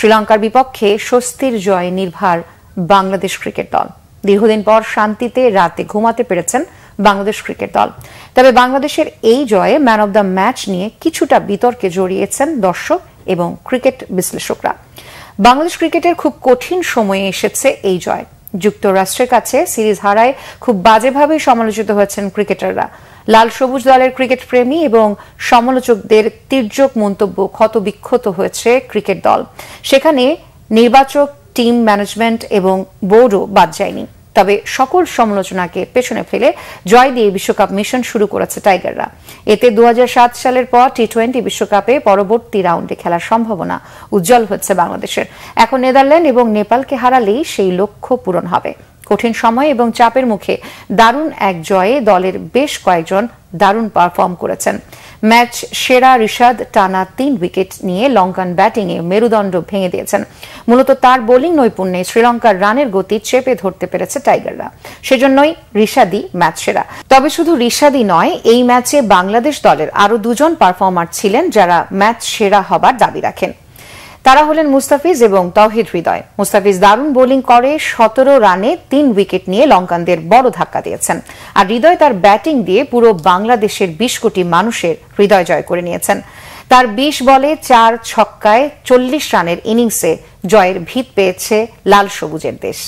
শ্রীলঙ্কার বিপক্ষে স্বস্তির জয়ে নির্ভার বাংলাদেশ ক্রিকেট দল। দীর্ঘদিন পর শান্তিতে রাতে ঘুমাতে পেরেছেন বাংলাদেশ ক্রিকেট দল। তবে বাংলাদেশের এই জয়ে ম্যান অব দ্য ম্যাচ নিয়ে কিছুটা বিতর্কে জড়িয়েছেন দর্শক এবং ক্রিকেট বিশ্লেষকরা। বাংলাদেশ ক্রিকেটের খুব কঠিন সময়ে এসেছে এই জয়। যুক্তরাষ্ট্রের কাছে সিরিজ হারায় খুব বাজেভাবে সমালোচিত হয়েছেন ক্রিকেটাররা। লাল সবুজ দলের ক্রিকেট প্রেমী এবং সমালোচকদের তীর্যক মন্তব্য ক্ষতবিক্ষত হয়েছে ক্রিকেট দল। সেখানে নির্বাচক, টিম ম্যানেজমেন্ট এবং বোর্ডও বাদ যায়নি। তবে সকল সমালোচনাকে পেছনে ফেলে জয় দিয়ে বিশ্বকাপ মিশন শুরু করেছে টাইগাররা। এতে 2007 সালের পর টি-20 বিশ্বকাপে পরবর্তী রাউন্ডে খেলার সম্ভাবনা উজ্জ্বল হচ্ছে বাংলাদেশের। এখন নেদারল্যান্ড এবং নেপালকে হারালেই সেই লক্ষ্য পূরণ হবে। কঠিন সময় এবং চাপের মুখে দারুণ এক জয়ে দলের বেশ কয়েকজন দারুণ পারফর্ম করেছেন। ম্যাচ সেরা রিশাদ টানা 3 উইকেট নিয়ে লঙ্কান ব্যাটিংয়ে মেরুদণ্ড ভেঙে দিয়েছেন। মূলত তার বোলিং নৈপুণ্যে শ্রীলঙ্কার রানের গতি চেপে ধরতে পেরেছে টাইগাররা। সেজন্যই রিশাদই ম্যাচ সেরা। তবে শুধু রিশাদই নয়, এই ম্যাচে বাংলাদেশ দলের আরো 2 জন পারফর্মার ছিলেন যারা ম্যাচ সেরা হবার দাবি রাখেন। তারা হলেন মুস্তাফিজ এবং তৌহিদ হৃদয়। মুস্তাফিজ দারুণ বোলিং করে 17 রানে 3 উইকেট নিয়ে লঙ্কানদের বড় ধাক্কা দিয়েছেন। আর হৃদয় তার ব্যাটিং দিয়ে পুরো বাংলাদেশের 20 কোটি মানুষের হৃদয় জয় করে নিয়েছেন। তার 20 বলে 4 ছক্কায় 40 রানের ইনিংসে জয়ের ভিত পেয়েছে লাল সবুজের দেশ।